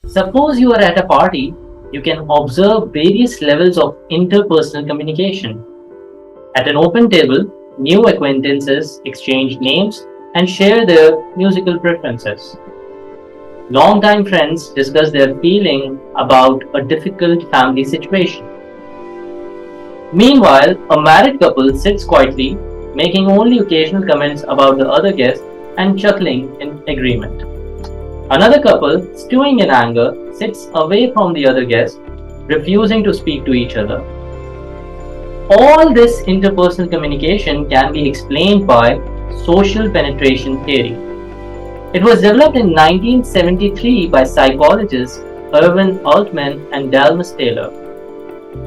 Suppose you are at a party, you can observe various levels of interpersonal communication. At an open table, new acquaintances exchange names and share their musical preferences. Longtime friends discuss their feeling about a difficult family situation. Meanwhile, a married couple sits quietly, making only occasional comments about the other guest and chuckling in agreement. Another couple, stewing in anger, sits away from the other guest, refusing to speak to each other. All this interpersonal communication can be explained by social penetration theory. It was developed in 1973 by psychologists Irwin Altman and Dalmas Taylor.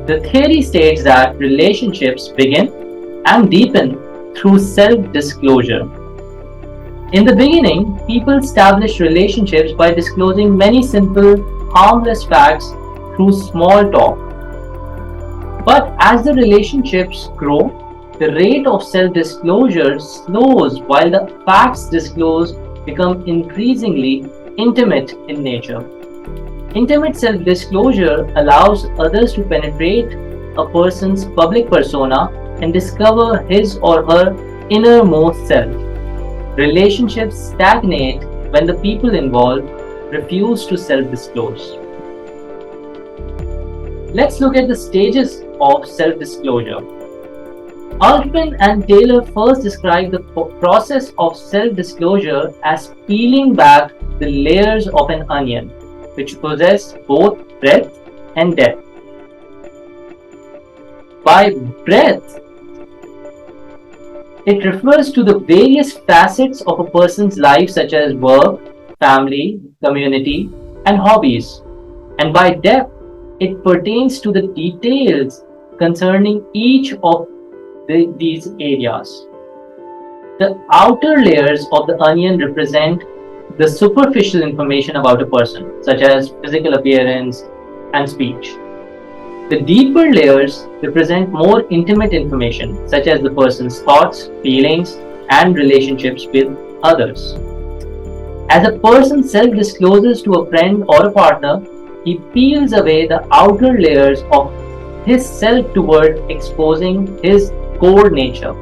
The theory states that relationships begin and deepen through self-disclosure. In the beginning, people established relationships by disclosing many simple, harmless facts through small talk. But as the relationships grow, the rate of self-disclosure slows while the facts disclosed become increasingly intimate in nature. Intimate self-disclosure allows others to penetrate a person's public persona and discover his or her innermost self. Relationships stagnate when the people involved refuse to self-disclose. Let's look at the stages of self-disclosure. Altman and Taylor first described the process of self-disclosure as peeling back the layers of an onion, which possess both breadth and depth. By breadth, it refers to the various facets of a person's life such as work, family, community, and hobbies. And by depth, it pertains to the details concerning each of these areas. The outer layers of the onion represent the superficial information about a person, such as physical appearance and speech. The deeper layers represent more intimate information, such as the person's thoughts, feelings, and relationships with others. As a person self-discloses to a friend or a partner, he peels away the outer layers of his self toward exposing his core nature.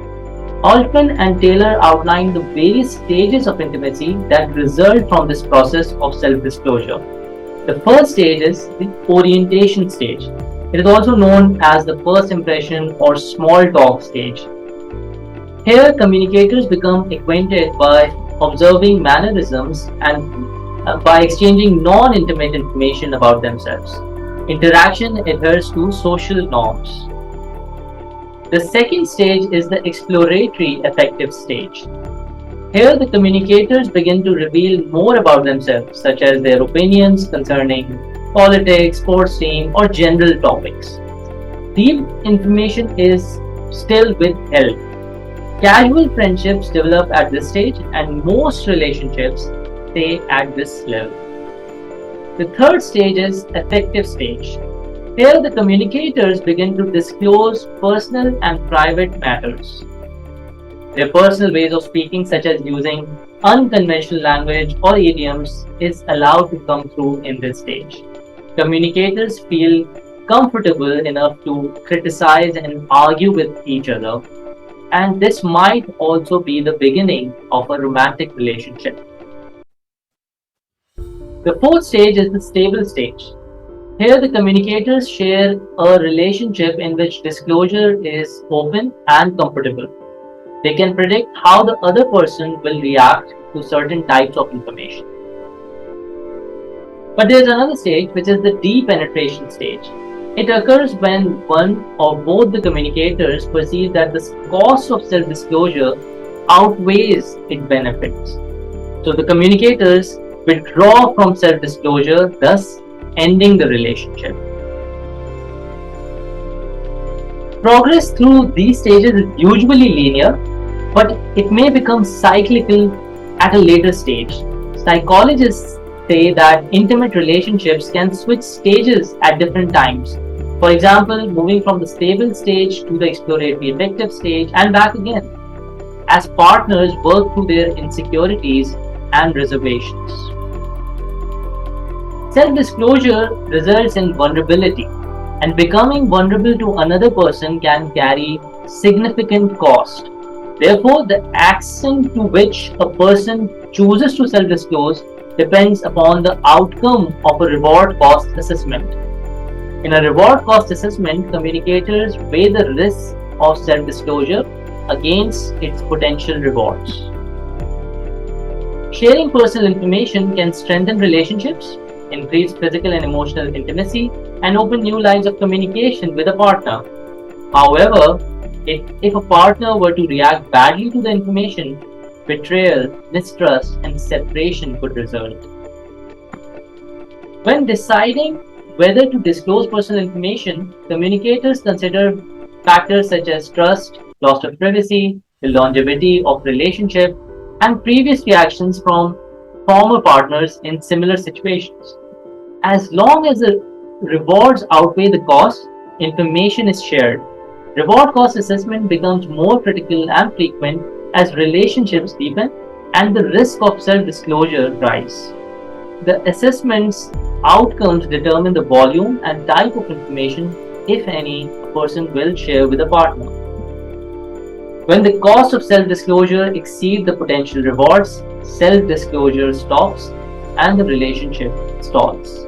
Altman and Taylor outlined the various stages of intimacy that result from this process of self-disclosure. The first stage is the orientation stage. It is also known as the first impression or small talk stage. Here, communicators become acquainted by observing mannerisms and by exchanging non-intimate information about themselves. Interaction adheres to social norms. The second stage is the exploratory affective stage. Here, the communicators begin to reveal more about themselves, such as their opinions concerning politics, sports team, or general topics. Deep information is still withheld. Casual friendships develop at this stage, and most relationships stay at this level. The third stage is affective stage. Here, the communicators begin to disclose personal and private matters. Their personal ways of speaking, such as using unconventional language or idioms, is allowed to come through in this stage. Communicators feel comfortable enough to criticize and argue with each other, and this might also be the beginning of a romantic relationship. The fourth stage is the stable stage. Here, the communicators share a relationship in which disclosure is open and comfortable. They can predict how the other person will react to certain types of information. But there is another stage, which is the depenetration stage. It occurs when one or both the communicators perceive that the cost of self-disclosure outweighs its benefits. So the communicators withdraw from self-disclosure, thus ending the relationship. Progress through these stages is usually linear, but it may become cyclical at a later stage. Psychologists say that intimate relationships can switch stages at different times. For example, moving from the stable stage to the exploratory affective stage and back again, as partners work through their insecurities and reservations. Self-disclosure results in vulnerability, and becoming vulnerable to another person can carry significant cost. Therefore, the extent to which a person chooses to self-disclose depends upon the outcome of a reward cost assessment. In a reward cost assessment, communicators weigh the risks of self-disclosure against its potential rewards. Sharing personal information can strengthen relationships, increase physical and emotional intimacy, and open new lines of communication with a partner. However, if a partner were to react badly to the information, betrayal, mistrust, and separation could result. When deciding whether to disclose personal information, communicators consider factors such as trust, loss of privacy, the longevity of relationship, and previous reactions from former partners in similar situations. As long as the rewards outweigh the cost, information is shared. Reward cost assessment becomes more critical and frequent as relationships deepen and the risk of self disclosure rise. The assessment's outcomes determine the volume and type of information, if any, a person will share with a partner. When the cost of self disclosure exceeds the potential rewards, self disclosure stops and the relationship stalls.